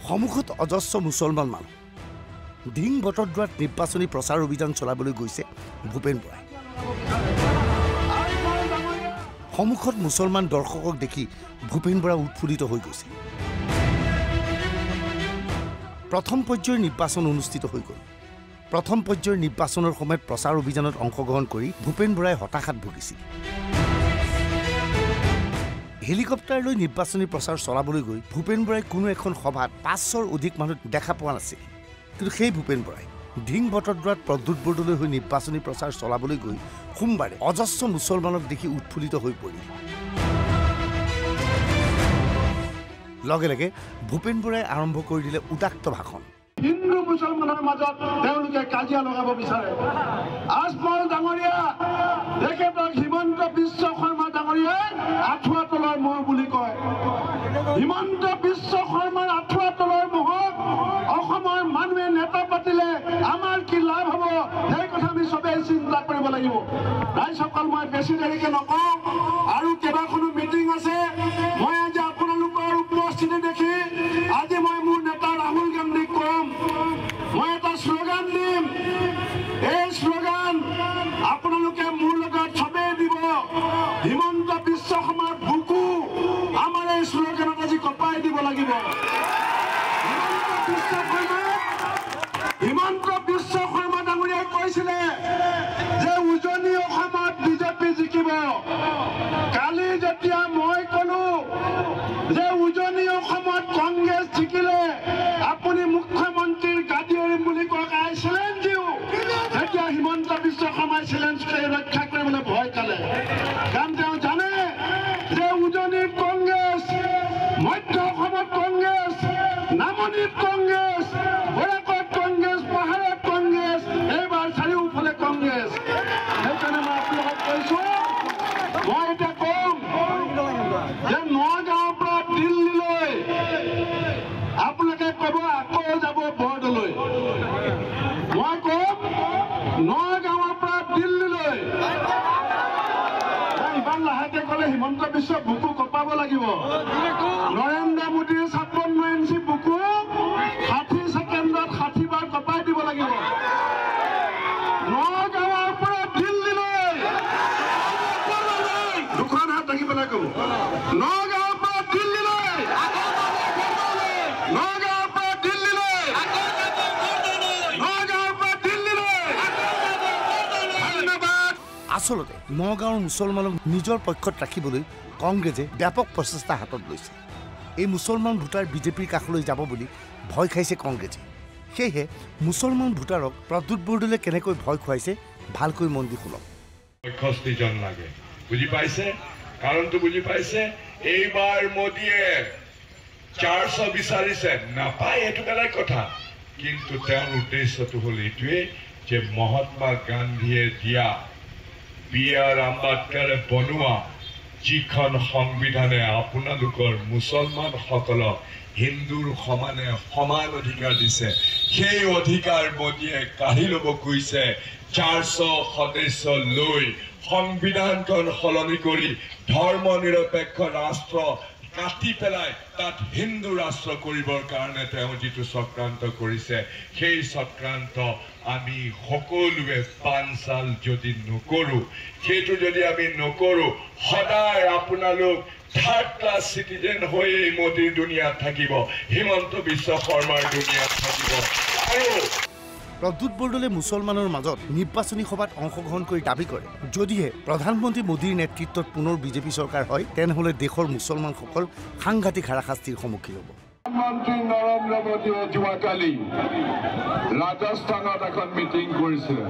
সন্মুখত অজস্ৰ মুছলমান মানুহ ধিং বটদ্ৰাত নিৰ্বাচনী প্ৰচাৰ অভিযান চলাবলৈ গৈছে ভূপেন বৰাই সন্মুখত মুছলমান দৰ্শকক দেখি ভূপেন বৰা উৎফুল্লিত হৈ গৈছে প্ৰথম পৰ্যায়ৰ নিৰ্বাচন অনুষ্ঠিত হৈ গ'ল প্ৰথম পৰ্যায়ৰ নিৰ্বাচনৰ সময়ত প্ৰচাৰ অভিযানত অংশগ্ৰহণ কৰি ভূপেন বৰাই হতাশাত ভুগিছিল হেলিকপ্টাৰ লৈ নিৰ্বাচনী প্ৰচাৰ চলাবলৈ গৈ ভূপেন বৰাই কোনো এখন সভাত 500ৰ অধিক মানুহ দেখা পোৱা নাছিল কিন্তু সেই ভূপেন বৰাই ধিং বটদ্ৰাত প্ৰদ্যুৎ বৰদলৈ হৈ নিৰ্বাচনী প্ৰচাৰ চলাবলৈ গৈ সোমবাৰে অজস্ৰ মুছলমানক দেখি উৎফুল্লিত হৈ পৰিল লগে লগে ভূপেন বৰাই আৰম্ভ কৰি দিলে উদাত্ত ভাষণ হিন্দু মুছলমানৰ মাজত তেওঁলোকে কাজিয়া লগাব বিচাৰে আজমল ডাঙৰীয়া তেখেতক হিমন্ত বিশ্ব শৰ্মা ডাঙৰীয়াই আঁঠুৱা তলৰ মহ বুলি কয় হিমন্ত বিশ্ব শৰ্মাৰ আঁঠুৱা তলৰ মহক অসমৰ মানুহে নেতা পাতিলে আমাৰ কি লাভ হ'ব সেই কথা আমি সবেই চিন্তা কৰিব লাগিব ৰাইজসকল মই বেছি দেৰিকে নকওঁ আৰু কেইবাখনো মিটিং আছে মই আজি আপোনালোকৰ উপস্থিতি দেখি আজি মই মোৰ নেতা ৰাহুল গান্ধীক কম মই এটা শ্লোগান দিম এই শ্লোগান আপোনালোকে মোৰ লগত সবেই দিব হিমন্ত বিশ্ব শৰ্মাৰ বুকু আমাৰ এই শ্লোগানত আজি কপাই দিব লাগিব হিমন্ত বিশ্ব শৰ্মা ডাঙৰীয়াই কৈছিলে যে উজনি অসমত বিজেপি জিকিব কালি যেতিয়া মই কলো যে উজনি অসমত কংগ্ৰেছ জিকিলে আপুনি মুখ্যমন্ত্ৰীৰ গাদী এৰিম বুলি কয় চ্যালেঞ্জ দিওঁ তেতিয়া হিমন্ত বিশ্ব শৰ্মাই চ্যালেঞ্জকে ৰক্ষা কৰিবলৈ ভয় খালে কাৰণ তেওঁ জানে যে উজনিত কংগ্ৰেছ মধ্য অসমত কংগ্ৰেছ নামনিত কংগ্ৰেছ বৰাকত কংগ্ৰেছ পাহাৰত কংগ্ৰেছ এইবাৰ চাৰিওফালে কংগ্ৰেছ সেইকাৰণে মই আপোনালোকক কৈছো মই এতিয়া কম যে নগাঁৱৰ পৰা দিল্লীলৈ আপোনালোকে ক'ব আকৌ যাব বৰদলৈ মই কম নগাঁৱৰ পৰা দিল্লীলৈ ইমান লাহেকে ক'লে হিমন্ত বিশ্ব বুকু কপাব লাগিব নৰেন্দ্ৰ মোদীৰ 56 ইঞ্চি বুকু 60 ছেকেণ্ডত 60 বাৰ কপাই দিব লাগিব নগাঁৱৰ পৰা দিল্লীলৈ দুখন হাত থাকি পেলাই ক'ব নগাঁৱৰ পৰা দিল্লীলৈ নগাঁৱৰ পৰা দিল্লীলৈ নগাঁৱৰ পৰা দিল্লীলৈ ধন্যবাদ আচলতে নগাঁৱৰ মুছলমানক নিজৰ পক্ষত ৰাখিবলৈ কংগ্ৰেছে ব্যাপক প্ৰচেষ্টা হাতত লৈছে এই মুছলমান ভোটাৰ বিজেপিৰ কাষলৈ যাব বুলি ভয় খাইছে কংগ্ৰেছে সেয়েহে মুছলমান ভোটাৰক প্ৰদ্যুৎ বৰদলৈ কেনেকৈ ভয় খুৱাইছে ভালকৈ মন দি শুনক 65 জন লাগে বুজি পাইছে কাৰণটো বুজি পাইছে এইবাৰ মোদীয়ে 400 বিচাৰিছে নাপায় এটো বেলেগ কথা কিন্তু তেওঁৰ উদ্দেশ্যটো হ'ল এইটোৱে যে মহাত্মা গান্ধীয়ে দিয়া বি.আৰ. আম্বেদকাৰে বনোৱা যিখন সংবিধানে আপোনালোকৰ মুছলমানসকলক হিন্দুৰ সমানে সমান অধিকাৰ দিছে সেই অধিকাৰ মোদীয়ে কাঢ়ি ল'ব কৈছে 400 সদস্য লৈ সংবিধানখন সলনি কৰি ধৰ্ম নিৰপেক্ষ ৰাষ্ট্ৰ কাটি পেলাই তাত হিন্দু ৰাষ্ট্ৰ কৰিবৰ কাৰণে তেওঁ যিটো চক্ৰান্ত কৰিছে সেই চক্ৰান্ত আমি সকলোৱে পানচাল যদি নকৰো সেইটো যদি আমি নকৰো সদায় আপোনালোক থাৰ্ড ক্লাছ সিটিজেন হৈ মোদীৰ দুনিয়াত থাকিব হিমন্ত বিশ্ব শৰ্মাৰ দুনিয়াত থাকিব আৰু প্ৰদ্যুৎ বৰদলৈ মুছলমানৰ মাজত নিৰ্বাচনী সভাত অংশগ্ৰহণ কৰি দাবী কৰে যদিহে প্ৰধানমন্ত্ৰী মোদীৰ নেতৃত্বত পুনৰ বিজেপি চৰকাৰ হয় তেনেহ'লে দেশৰ মুছলমানসকল সাংঘাতিক হাৰাশাস্তিৰ সন্মুখীন হ'ব প্ৰধানমন্ত্ৰী নৰেন্দ্ৰ মোদীয়ে যোৱাকালি ৰাজস্থানত এখন মিটিং কৰিছিলে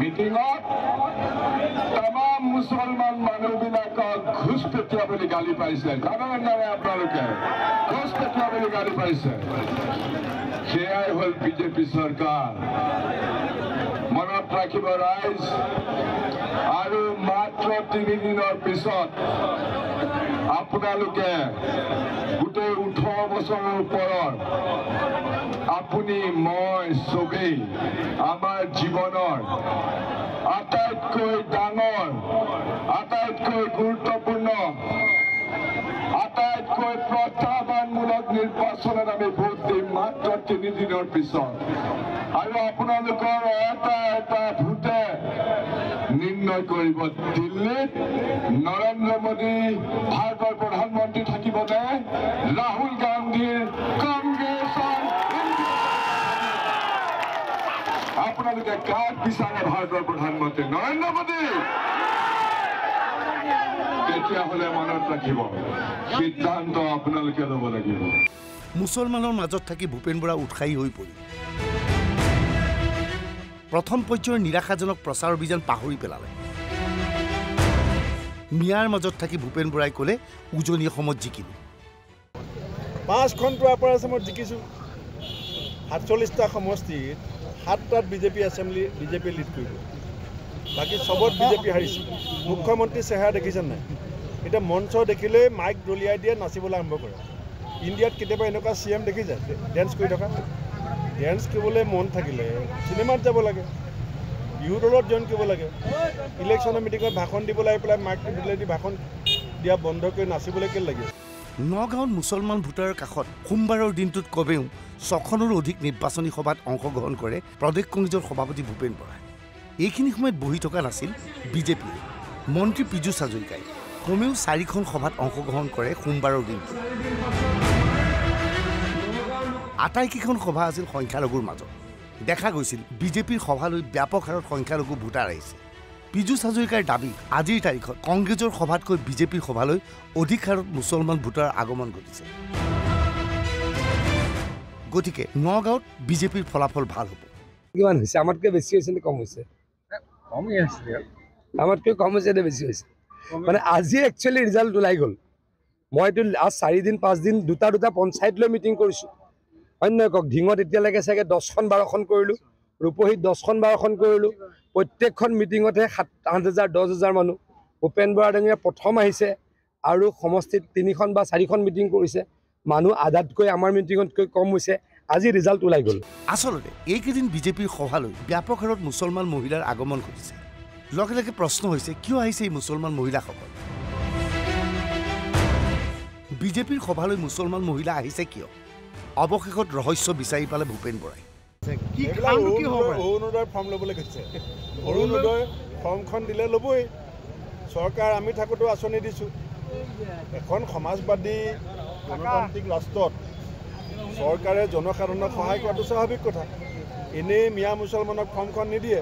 মিটিঙত তামাম মুছলমান মানুহবিলাকক ঘুষপেটীয়া বুলি গালি পাৰিছে জানে আপোনালোকে ঘুষপেটীয়া বুলি গালি পাৰিছে সেয়াই হ'ল বিজেপি চৰকাৰ মনত ৰাখিব ৰাইজ আৰু মাত্ৰ 3 দিনৰ পিছত আপোনালোকে গোটেই 18 বছৰৰ ওপৰৰ আপুনি মই সবেই আমাৰ জীৱনৰ আটাইতকৈ ডাঙৰ আটাইতকৈ গুৰুত্বপূৰ্ণ আটাইতকৈ বাৰতকৈ প্ৰত্যাহ্বানমূলক নিৰ্বাচনত আমি ভোট দিম মাত্ৰ 3 দিনৰ পিছত আৰু আপোনালোকৰ এটা ভোটে নিৰ্ণয় কৰিব দিল্লীত নৰেন্দ্ৰ মোদী ভাৰতৰ প্ৰধানমন্ত্ৰী থাকিবনে ৰাহুল গান্ধীৰ কংগ্ৰেছৰ আপোনালোকে কাক বিচাৰে ভাৰতৰ প্ৰধানমন্ত্ৰী নৰেন্দ্ৰ মোদী তেতিয়াহ'লে মনত ৰাখিব সিদ্ধান্ত আপোনালোকে ল'ব লাগিব মুছলমানৰ মাজত থাকি ভূপেন বৰা উৎসাহী হৈ পৰিল প্ৰথম পৰ্যায়ৰ নিৰাশাজনক প্ৰচাৰ অভিযান পাহৰি পেলালে মিয়াৰ মাজত থাকি ভূপেন বৰাই ক'লে উজনি অসমত জিকিলো 5খন ট্ৰাইপৰ আছামত জিকিছোঁ 47টা সমষ্টিত 7টাত বিজেপি এছেম্বলি বিজেপি লিড কৰিব বাকী চবত বিজেপি হাৰিছে মুখ্যমন্ত্ৰী চেহেৰা দেখিছেনে নাই এতিয়া মঞ্চ দেখিলেই মাইক দলিয়াই দিয়ে নাচিবলৈ আৰম্ভ কৰে ইণ্ডিয়াত কেতিয়াবা এনেকুৱা CM দেখিছে ডেন্স কৰি থকা ডেন্স কৰিবলৈ মন থাকিলে চিনেমাত যাব লাগে বিহু দলত জইন কৰিব লাগে ইলেকশ্যনৰ মিটিঙত ভাষণ দিবলৈ আহি পেলাই মাইক দলিয়াই দি ভাষণ দিয়া বন্ধ কৰি নাচিবলৈ কেলে লাগে নগাঁৱত মুছলমান ভোটাৰৰ কাষত সোমবাৰৰ দিনটোত কমেও 6খনৰো অধিক নিৰ্বাচনী সভাত অংশগ্ৰহণ কৰে প্ৰদেশ কংগ্ৰেছৰ সভাপতি ভূপেন বৰাই এইখিনি সময়ত বহি থকা নাছিল বিজেপিৰ মন্ত্ৰী পীযুষ হাজৰিকাই কমেও 4খন সভাত অংশগ্ৰহণ কৰে সোমবাৰৰ দিনটো আটাইকেইখন সভা আছিল সংখ্যালঘুৰ মাজত দেখা গৈছিল বিজেপিৰ সভালৈ ব্যাপক হাৰত সংখ্যালঘু ভোটাৰ আহিছে পীযুষ হাজৰিকাৰ দাবী আজিৰ তাৰিখত কংগ্ৰেছৰ সভাতকৈ বিজেপিৰ সভালৈ অধিক হাৰত মুছলমান ভোটাৰ আগমন ঘটিছে গতিকে নগাঁৱত বিজেপিৰ ফলাফল ভাল হ'ব কিমান হৈছে আমাতকৈ বেছি হৈছে নে কম হৈছে কমেই আছে আমাতকৈ কম হৈছে নে বেছি হৈছে মানে আজি একচুৱেলি ৰিজাল্ট ওলাই গ'ল মইতো আজ 4 দিন 5 দিন দুটা পঞ্চায়ত লৈ মিটিং কৰিছোঁ অন্য কওক ঢিঙত এতিয়ালৈকে চাগে 10খন 12খন কৰিলোঁ ৰূপহীত 10খন 12খন কৰিলোঁ প্ৰত্যেকখন মিটিঙতে 7,000 10,000 মানুহ ভূপেন বৰা ডাঙৰীয়া প্ৰথম আহিছে আৰু সমষ্টিত 3খন বা 4খন মিটিং কৰিছে মানুহ আধাতকৈ আমাৰ মিটিঙতকৈ কম হৈছে আজি ৰিজাল্ট ওলাই গ'ল আচলতে এইকেইদিন বিজেপিৰ সভালৈ ব্যাপক হাৰত মুছলমান মহিলাৰ আগমন ঘটিছে লগে লগে প্ৰশ্ন হৈছে কিয় আহিছে এই মুছলমান মহিলাসকল বিজেপিৰ সভালৈ মুছলমান মহিলা আহিছে কিয় অৱশেষত ৰহস্য বিচাৰি পালে ভূপেন বৰাই অৰুণোদয় ফৰ্ম ল'বলৈ গৈছে অৰুণোদয় ফৰ্মখন দিলে ল'বই চৰকাৰ আমি থাকোঁতো আঁচনি দিছোঁ এখন সমাজবাদী গণতান্ত্ৰিক ৰাষ্ট্ৰত চৰকাৰে জনসাধাৰণক সহায় কৰাটো স্বাভাৱিক কথা এনেই মিয়া মুছলমানক ফৰ্মখন নিদিয়ে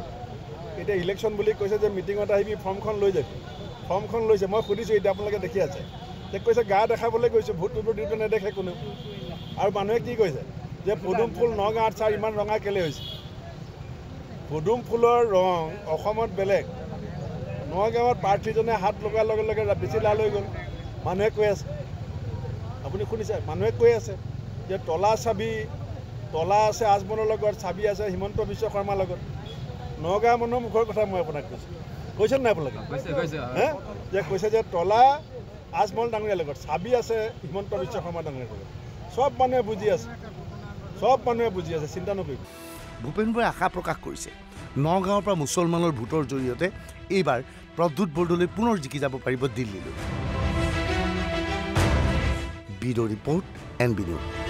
এতিয়া ইলেকশ্যন বুলি কৈছে যে মিটিঙত আহিবি ফৰ্মখন লৈ যাবি ফৰ্মখন লৈছে মই সুধিছোঁ এতিয়া আপোনালোকে দেখি আছে যে কৈছে গা দেখাবলৈ গৈছোঁ ভোট দিওঁতে নেদেখে কোনেও আৰু মানুহে কি কৈছে যে পদুম ফুল নগাঁৱত ছাৰ ইমান ৰঙা কেলে হৈছে পদুম ফুলৰ ৰং অসমত বেলেগ নগাঁৱত প্ৰাৰ্থীজনে হাত লগাৰ লগে লগে বেছি লাল হৈ গ'ল মানুহে কৈ আছে আপুনি শুনিছে মানুহে কৈ আছে যে তলা আছে আজমলৰ লগত চাবি আছে হিমন্ত বিশ্ব শৰ্মাৰ লগত নগাঁও মানুহৰ মুখৰ কথা মই আপোনাক কৈছোঁ নাই আপোনালোকে হে যে কৈছে যে তলা আজমল ডাঙৰীয়াৰ লগত চাবি আছে হিমন্ত বিশ্ব শৰ্মা ডাঙৰীয়াৰ লগত সব মানুহে বুজি আছে চিন্তা নকৰিব ভূপেন বৰাই আশা প্ৰকাশ কৰিছে নগাঁৱৰ পৰা মুছলমানৰ ভোটৰ জৰিয়তে এইবাৰ প্ৰদ্যুৎ বৰদলৈ পুনৰ জিকি যাব পাৰিব দিল্লীলৈ ব্যুৰ ৰিপৰ্ট NB নিউজ